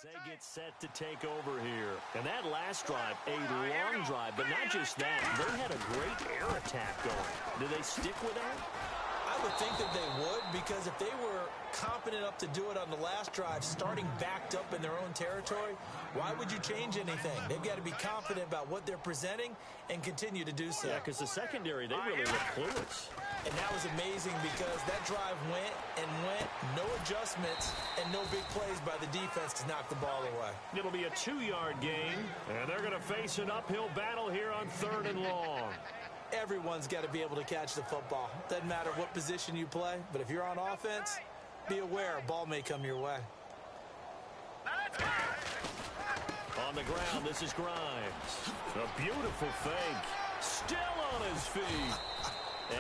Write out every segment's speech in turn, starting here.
As they get set to take over here. And that last drive, a long drive, but not just that. They had a great air attack going. Do they stick with that? I would think that they would, because if they were competent enough to do it on the last drive, starting backed up in their own territory, why would you change anything? They've got to be confident about what they're presenting and continue to do so. Yeah, because the secondary, they really look clueless. And that was amazing because that drive went and went, no adjustments, and no big plays by the defense to knock the ball away. It'll be a 2-yard gain, and they're going to face an uphill battle here on 3rd and long. Everyone's got to be able to catch the football. Doesn't matter what position you play, but if you're on offense, be aware a ball may come your way. On the ground, this is Grimes. A beautiful fake. Still on his feet.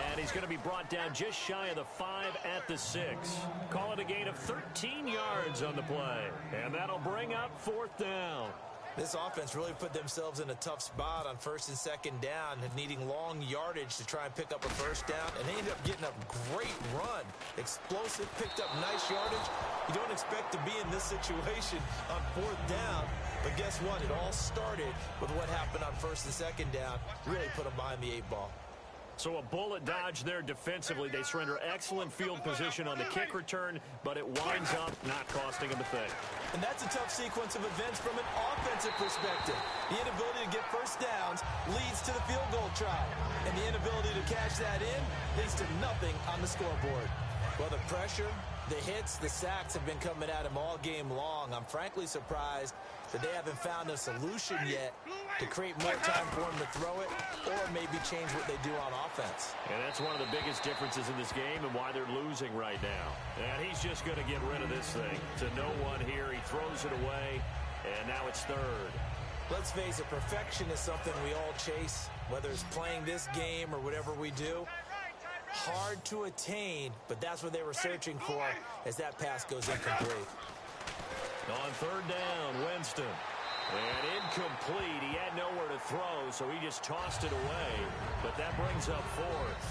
And he's going to be brought down just shy of the 5 at the 6. Call it a gain of 13 yards on the play. And that'll bring up 4th down. This offense really put themselves in a tough spot on 1st and 2nd down, needing long yardage to try and pick up a 1st down, and they ended up getting a great run. Explosive, picked up nice yardage. You don't expect to be in this situation on 4th down, but guess what? It all started with what happened on 1st and 2nd down. Really put them behind the 8 ball. So a bullet dodge there defensively. They surrender excellent field position on the kick return, but it winds up not costing them a thing. And that's a tough sequence of events from an offensive perspective. The inability to get 1st downs leads to the field goal try. And the inability to cash that in leads to nothing on the scoreboard. Well, the pressure, the hits, the sacks have been coming at him all game long. I'm frankly surprised that they haven't found a solution yet to create more time for him to throw it or maybe change what they do on offense. And that's one of the biggest differences in this game and why they're losing right now. And he's just going to get rid of this thing. To no one here, he throws it away, and now it's 3rd. Let's face it, perfection is something we all chase, whether it's playing this game or whatever we do. Hard to attain, but that's what they were searching for as that pass goes incomplete. On 3rd down, Winston. And incomplete. He had nowhere to throw, so he just tossed it away. But that brings up 4th.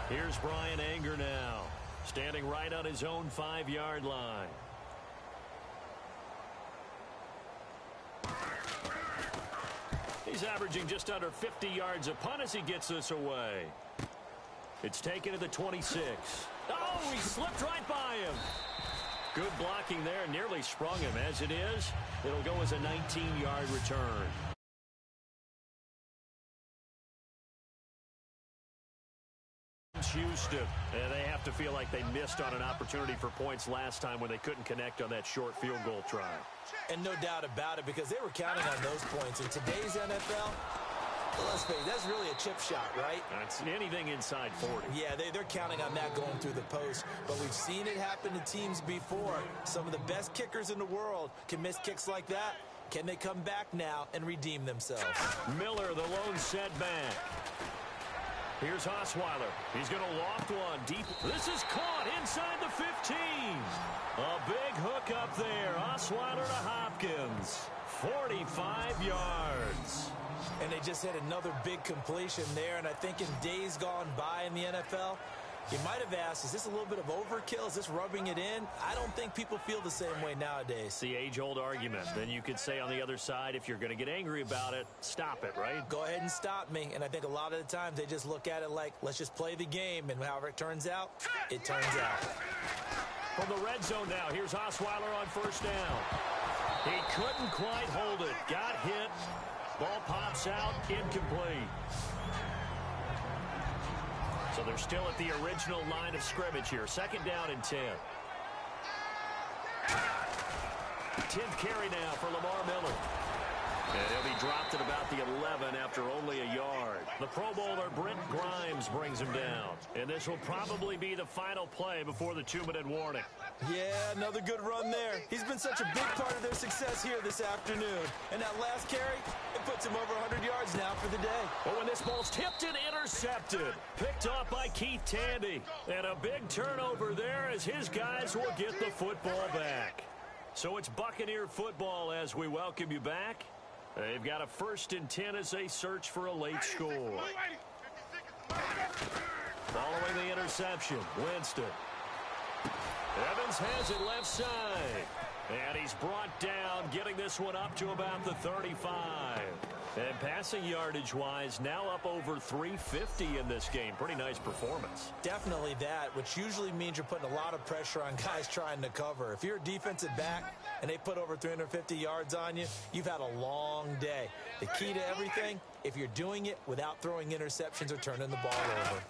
Here's Brian Anger now, standing right on his own 5-yard line. He's averaging just under 50 yards a punt as he gets this away. It's taken to the 26. Oh, he slipped right by him. Good blocking there, nearly sprung him. As it is, it'll go as a 19-yard return. Houston, and they have to feel like they missed on an opportunity for points last time when they couldn't connect on that short field goal try. And no doubt about it, because they were counting on those points. In today's NFL, let's face it, that's really a chip shot, right? That's anything inside 40. Yeah, they're counting on that going through the post. But we've seen it happen to teams before. Some of the best kickers in the world can miss kicks like that. Can they come back now and redeem themselves? Miller, the lone setback. Here's Osweiler. He's going to loft one deep. This is caught inside the 15. A big hook up there. Osweiler to Hopkins. 45 yards. And they just hit another big completion there. And I think in days gone by in the NFL, you might have asked, is this a little bit of overkill? Is this rubbing it in? I don't think people feel the same way nowadays. It's the age-old argument. Then you could say on the other side, if you're going to get angry about it, stop it, right? Go ahead and stop me. And I think a lot of the times they just look at it like, let's just play the game. And however it turns out, it turns out. From the red zone now, here's Osweiler on 1st down. He couldn't quite hold it. Got hit. Ball pops out, incomplete. So they're still at the original line of scrimmage here. 2nd down and 10. 10th carry now for Lamar Miller. And he'll be dropped at about the 11 after only a yard. The Pro Bowler Brent Grimes brings him down. And this will probably be the final play before the 2-minute warning. Yeah, another good run there. He's been such a big part of their success here this afternoon. And that last carry, it puts him over 100 yards now for the day. But when this ball's tipped and intercepted, picked off by Keith Tandy. And a big turnover there as his guys will get the football back. So it's Buccaneer football as we welcome you back. They've got a 1st and 10 as they search for a late score. Following the interception, Winston. Evans has it left side. And he's brought down, getting this one up to about the 35. And passing yardage-wise, now up over 350 in this game. Pretty nice performance. Definitely that, which usually means you're putting a lot of pressure on guys trying to cover. If you're a defensive back and they put over 350 yards on you, you've had a long day. The key to everything, if you're doing it without throwing interceptions or turning the ball over.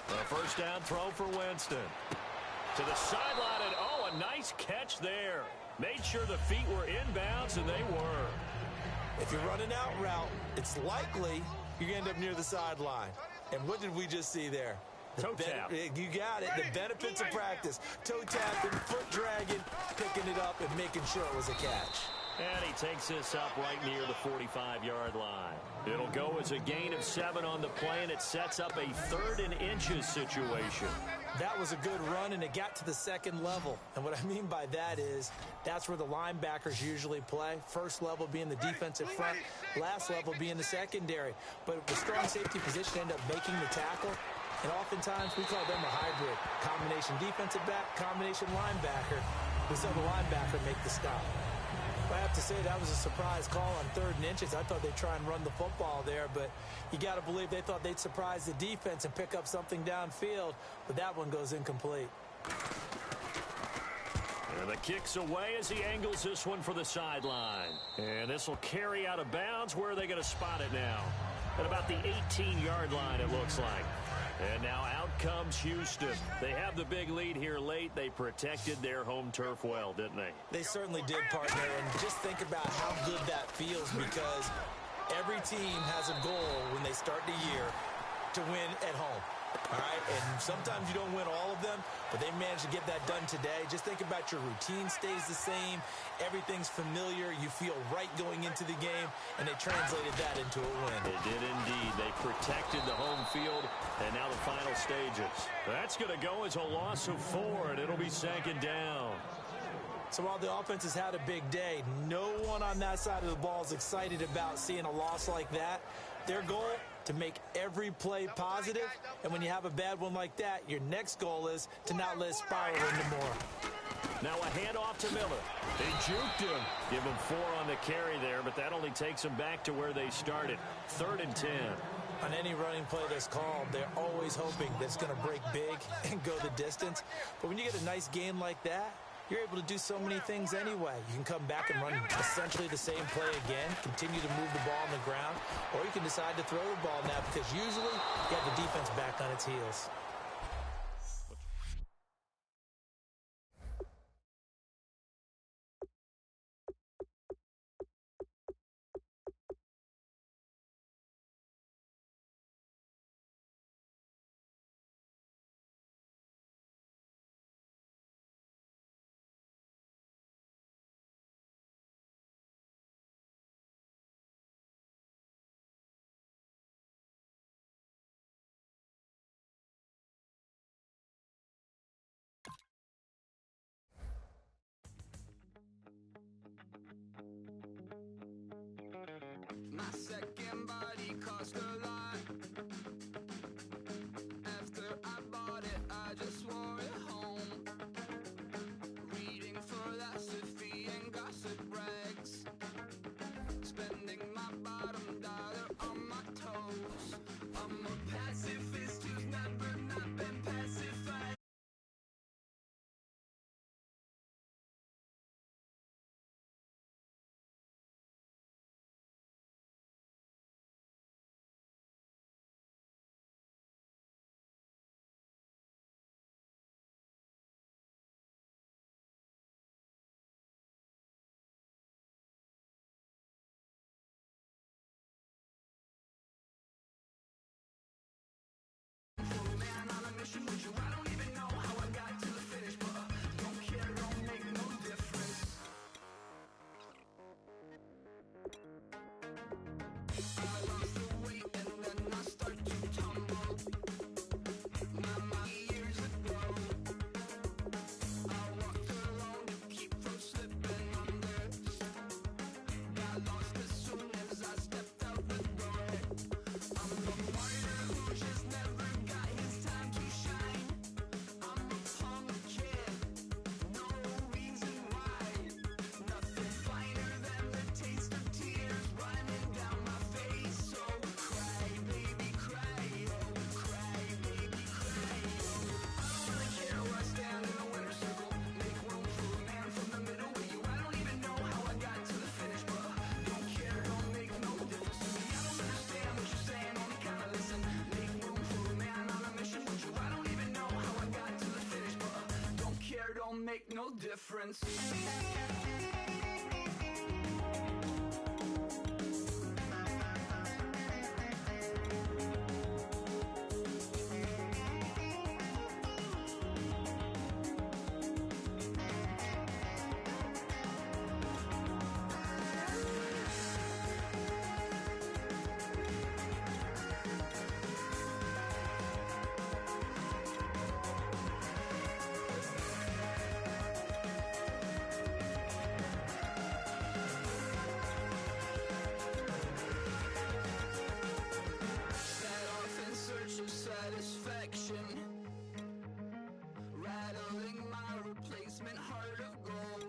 A first down throw for Winston. To the sideline, and oh, a nice catch there. Made sure the feet were inbounds, and they were. If you're running out route, it's likely you're going to end up near the sideline. And what did we just see there? Toe tap. You got it. The benefits of practice. Toe tapping, foot dragging, picking it up, and making sure it was a catch. And he takes this up right near the 45-yard line. It'll go as a gain of 7 on the play, and it sets up a 3rd and inches situation. That was a good run, and it got to the second level. And what I mean by that is that's where the linebackers usually play. First level being the defensive front, last level being the secondary. But the strong safety position ended up making the tackle. And oftentimes we call them a hybrid. Combination defensive back, combination linebacker. We saw the linebacker make the stop. I have to say that was a surprise call on 3rd and inches. I thought they'd try and run the football there, but you got to believe they thought they'd surprise the defense and pick up something downfield, but that one goes incomplete. And the kick's away as he angles this one for the sideline. And this will carry out of bounds. Where are they going to spot it now? At about the 18-yard line, it looks like. And now out comes Houston. They have the big lead here late. They protected their home turf well, didn't they? They certainly did, partner. And just think about how good that feels, because every team has a goal when they start the year to win at home. All right, and sometimes you don't win all of them, but they managed to get that done today. Just think about your routine stays the same. Everything's familiar. You feel right going into the game, and they translated that into a win. They did indeed. They protected the home field, and now the final stages. That's going to go as a loss of 4, and it'll be 2nd down. So while the offense has had a big day, no one on that side of the ball is excited about seeing a loss like that. Their goal, to make every play positive, and when you have a bad one like that, your next goal is to not let it spiral into more. Now a handoff to Miller. They juked him. Give him 4 on the carry there, but that only takes them back to where they started. 3rd and 10. On any running play that's called, they're always hoping that it's going to break big and go the distance. But when you get a nice gain like that, you're able to do so many things anyway. You can come back and run essentially the same play again, continue to move the ball on the ground, or you can decide to throw the ball now, because usually you have the defense back on its heels. My second body cost a lot. After I bought it, I just wore it home. Reading philosophy and gossip rags. Spending my bottom dollar on my toes. I'm a pacifist who's never not been pacified. don't make no difference. Satisfaction, rattling my replacement heart of gold.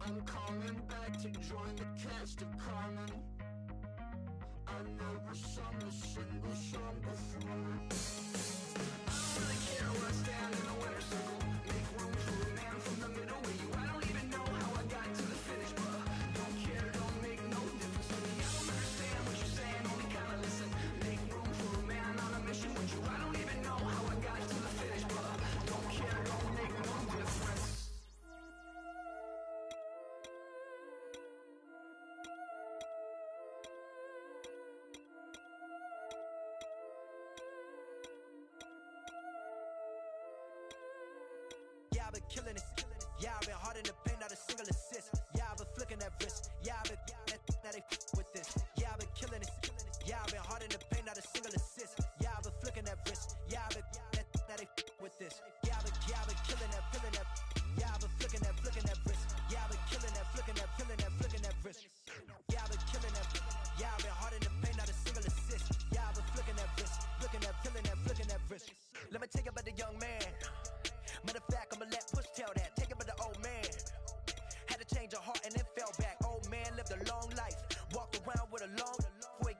I'm coming back to join the cast of Carmen. I never sung a single song before. I don't really care where I stand in the winner's circle. Make room for a man from the middle with you. I don't even know how I got to the finish, but don't care, don't make no difference to me. I don't understand what you're saying, only kinda listen. Make room for a man on a mission with you. I don't even know how I got to the finish, but don't care, don't make no difference. Yeah, I've been killing it. Yeah, I've been hard in the paint, not a single assist. Yeah, I've been flicking that wrist. Yeah, I've been that they with this. Yeah, I've been killing it. Yeah, I've been hard in the paint, not a single assist. Yeah, I've been flicking that wrist. Yeah, I've been that they with this. Yeah, I've been killing that, killing that. Yeah, I've been flicking that wrist. Yeah, I've been killing that, flicking that wrist. Yeah, I've been killing that. Yeah, I've been hard in the paint, not a single assist. Yeah, I've been flicking that wrist, flicking that wrist. Let me tell you about the young man. Matter of fact, I'ma let Push tell that. Take it by the old man. Had to change her heart and then fell back. Old man lived a long life. Walked around with a long way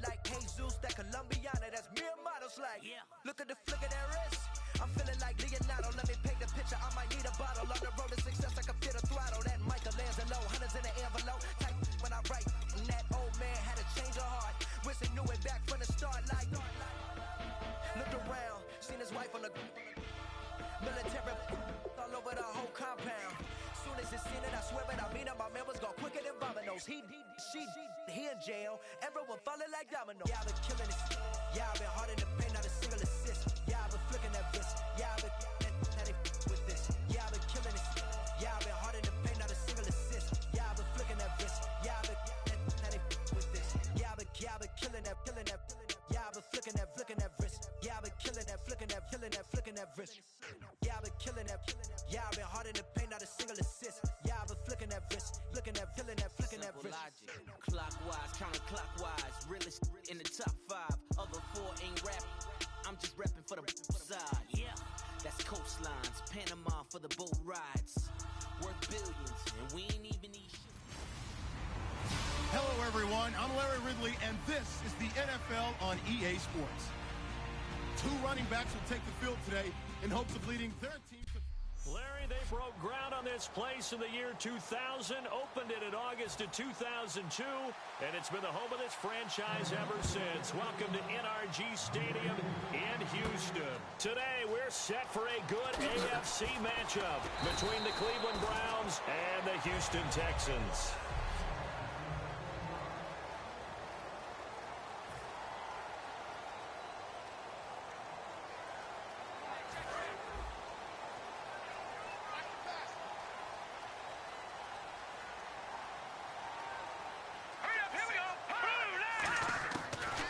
like Jesus, that Colombiana. That's mere models like. Look at the flick of that wrist. I'm feeling like Leonardo. Let me paint the picture. I might need a bottle. On the road to success, I can feel the throttle. That Michelangelo, hundreds in the envelope. Type when I write. And that old man had to change her heart. Wish he knew it back from the start. Like looked around, seen his wife on the military all over the whole compound. Soon as he seen it, I swear it, I mean it, my man was gone quicker than Vominos. He in jail, everyone falling like dominoes. Yeah, I've been killing it. Yeah, I've been hard in the paint, not a single assist. Yeah, I've been flicking that wrist. Yeah, I've been that they with this. Yeah, I've been killing it. Yeah, I've been hard in the paint, not a single assist. Yeah, I've been flicking that wrist. Yeah, I've been that they with this. Yeah, I've been killing that. Yeah, I've been flicking that wrist. Yeah, I've been killing that, flicking that wrist. Yeah, I've been killing that. Yeah, I've been hard in the paint, not a single assist. Yeah, I've been flicking that wrist, flicking that wrist. Logic, clockwise, counterclockwise, realest in the top 5. Other 4 ain't rap. I'm just repping for the side. Yeah, that's coastlines, Panama for the boat rides. Worth billions, and we ain't even need shit. Hello, everyone. I'm Larry Ridley, and this is the NFL on EA Sports. 2 running backs will take the field today in hopes of leading their team to... Larry, they broke ground on this place in the year 2000, opened it in August of 2002, and it's been the home of this franchise ever since. Welcome to NRG Stadium in Houston. Today, we're set for a good AFC matchup between the Cleveland Browns and the Houston Texans.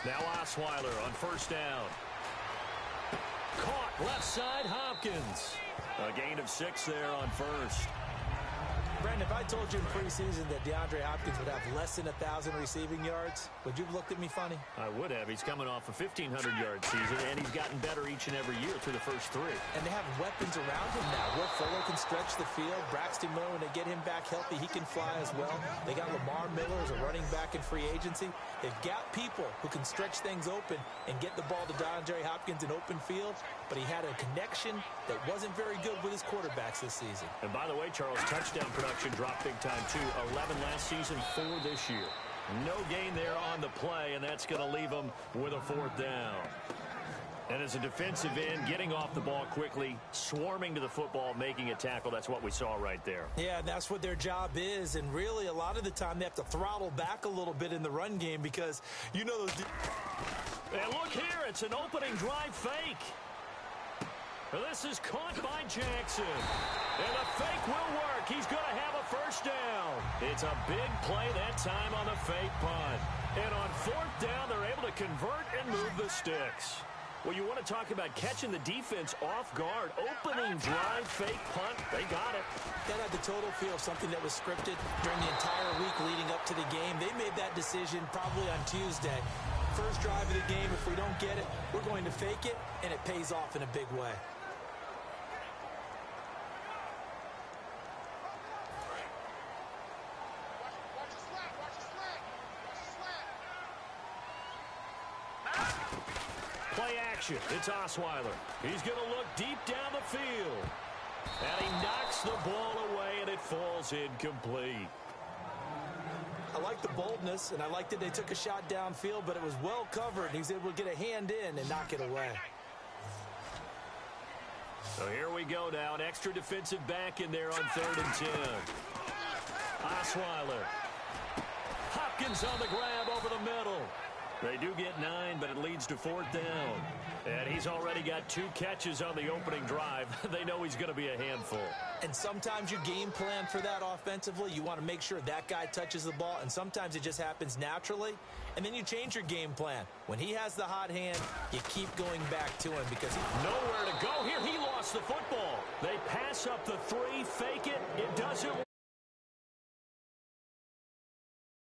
Now Osweiler on first down. Caught left side, Hopkins. A gain of 6 there on first. Brandon, if I told you in preseason that DeAndre Hopkins would have less than 1,000 receiving yards, would you have looked at me funny? I would have. He's coming off a 1,500-yard season, and he's gotten better each and every year through the first 3. And they have weapons around him now. Will Fuller can stretch the field. Braxton Miller, when they get him back healthy, he can fly as well. They got Lamar Miller as a running back in free agency. They've got people who can stretch things open and get the ball to DeAndre Hopkins in open field, but he had a connection that wasn't very good with his quarterbacks this season. And by the way, Charles, touchdown production dropped big time too. 11 last season, 4 this year. No gain there on the play, and that's going to leave him with a 4th down. And as a defensive end, getting off the ball quickly, swarming to the football, making a tackle, that's what we saw right there. Yeah, and that's what their job is. And really, a lot of the time, they have to throttle back a little bit in the run game because, you know, those... And look here, it's an opening drive fake. This is caught by Jackson. And the fake will work. He's going to have a first down. It's a big play that time on the fake punt. And on fourth down, they're able to convert and move the sticks. Well, you want to talk about catching the defense off guard. Opening drive, fake punt. They got it. That had the total feel of something that was scripted during the entire week leading up to the game. They made that decision probably on Tuesday. First drive of the game, if we don't get it, we're going to fake it, and it pays off in a big way. Play action. It's Osweiler. He's going to look deep down the field. And he knocks the ball away, and it falls incomplete. I like the boldness, and I like that they took a shot downfield, but it was well covered. He was able to get a hand in and knock it away. So here we go now. An extra defensive back in there on 3rd and 10. Osweiler. Hopkins on the grab over the middle. They do get 9, but it leads to 4th down. And he's already got 2 catches on the opening drive. They know he's going to be a handful. And sometimes you game plan for that offensively. You want to make sure that guy touches the ball, and sometimes it just happens naturally. And then you change your game plan. When he has the hot hand, you keep going back to him because nowhere to go here. He lost the football. They pass up the 3, fake it. It doesn't work.